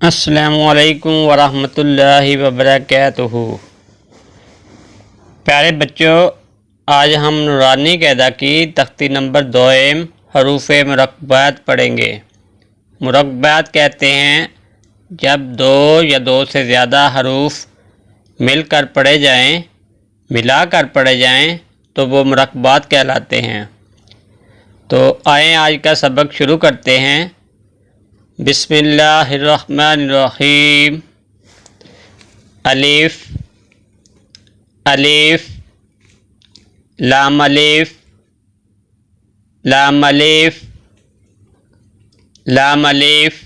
अस्सलामुअलैकुम वरहमतुल्लाहि वबरकातुहू। प्यारे बच्चों, आज हम नूरानी कायदा की तख्ती नंबर 2 हरूफ मुरक्बात पढ़ेंगे। मुरक्बात कहते हैं जब दो या दो से ज़्यादा हरूफ मिलकर पढ़े जाएं, मिलाकर पढ़े जाएं तो वो मुरक्बात कहलाते हैं। तो आए आज का सबक शुरू करते हैं। बिस्मिल्लाहिर्रहमानिर्रहीम। अलिफ अलिफ, लाम अलिफ, लाम अलिफ, लाम अलिफ,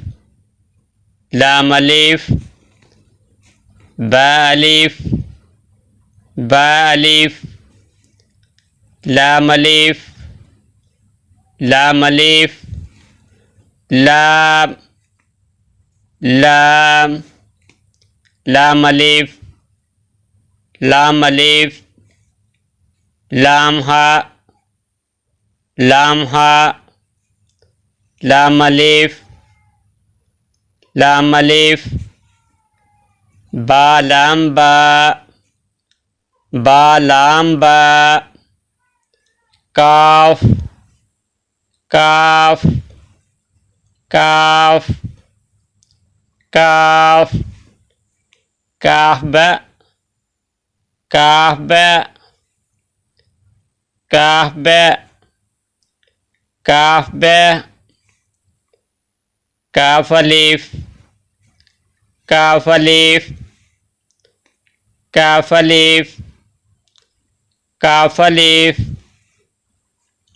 लाम अलिफ, बा अलिफ, बा अलिफ, लाम अलिफ, लाम अलिफ, लाम लाम, लाम अलिफ, लाम अलिफ, लाम हा, लाम हा, लाम अलिफ, लाम अलिफ, बा लाम बा, बा लाम बा, काफ काफ, काफ काफ, काफ बा, काफ बा, काफ बा, काफ बा, काफ अलिफ, काफ अलिफ, काफ अलिफ, काफ अलिफ,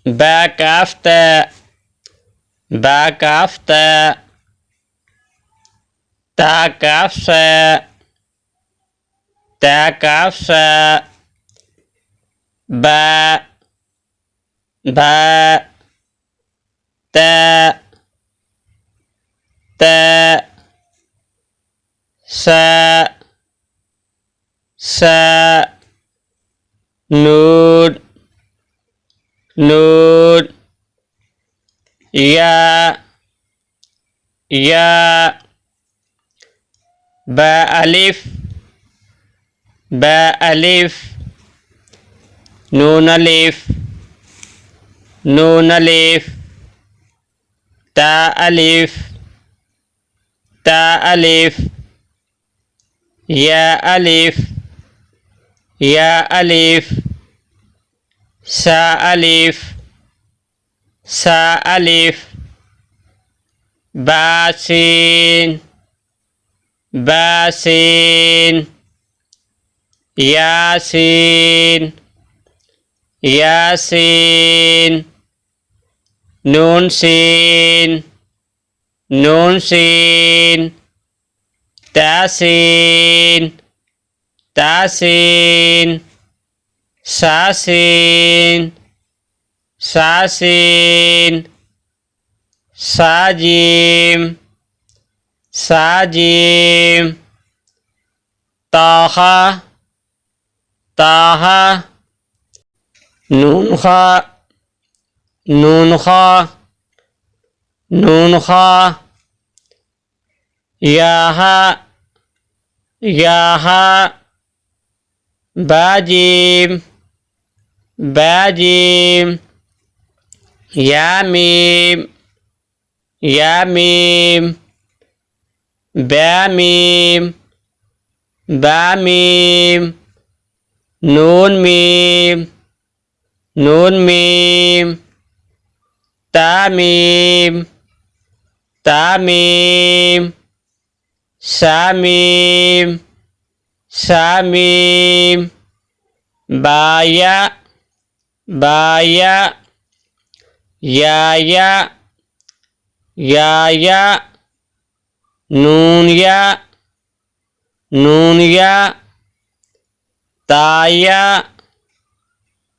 बा काफ ता, बा काफ ता, ता काफ सा, ता काफ सा, बा बा, ता ता, सा सा, नून नून, या या, बा अलिफ, बा अलिफ, नून अलिफ, नून अलिफ, ता अलिफ, ता अलिफ, या अलिफ, या अलिफ, सा अलिफ, सा अलिफ, बासीन, बासीन, यासीन, यासीन, नून सीन, नून सीन, तासीन, तासीन, सासीन, सासीन, साजीम, साजीम, ताहा, ताहा, नून खा, नून खा, नून खा, याहा, याहा, बाजीम, बाजीम, यामीम, यामीम, बामीम, बामीम, नून मीम, नून मीम, तामीम, तामीम, सामीम, सामीम, बाया, बाया, याया, याया, नूनिया, नूनिया, ताया,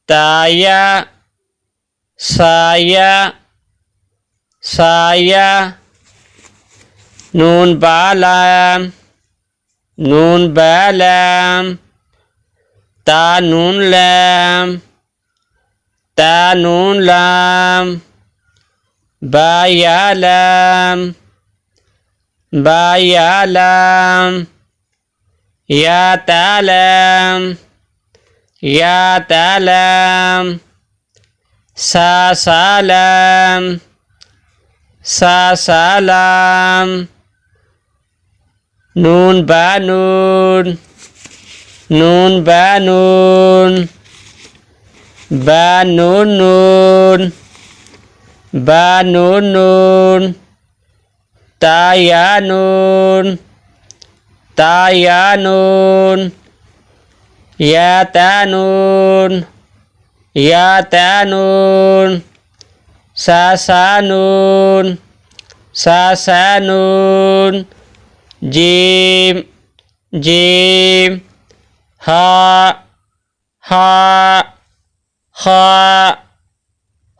ताया, साया, साया, नून बालाम, नून बालाम, ता नून लाम, ता नून लाम, बा या लाम, बा या लाम, या तालम, या तालम, सा सालम, सा सालम, नून बा नून, नून बा नून, बा नून नून, बा नून नून, ता या नून, ता या नून, या ता नून, या ता नून, सा सा नून, सा सा नून, जीम जीम, हा हा हा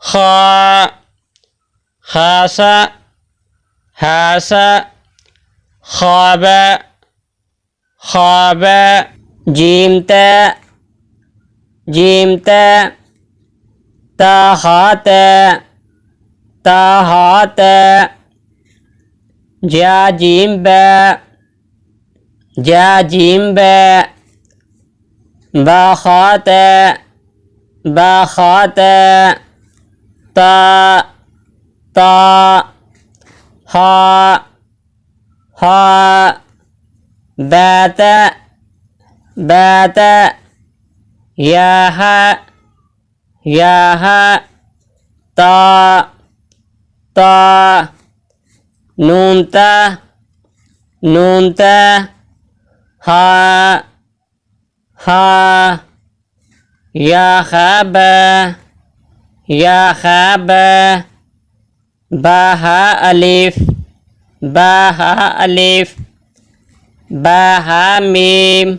हा, खासा हासा, ख्वाब ख्वाब, जीम ता जीम ता, ता हात ता हात, जा जीम बा जा जीम बा, बा खात बा खात, ता ता, हा हा, बात बात, याहा याहा, ता ता, नूनता नूनता, हा हा, या खाबा या खाबा, बाहा अलिफ बाहा अलिफ, बाहा मीम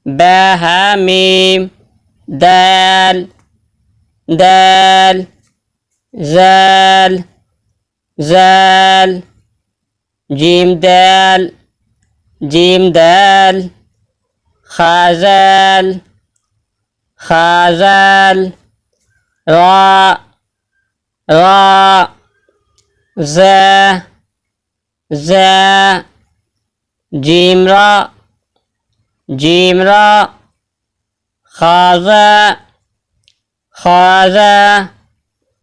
बाहा मीम, दाल दाल, जाल जाल, जीम दाल जीम दाल, खाजाल खाजाल, रा रा, जा जा, जीम रा जीम रा, खाजा खाजा,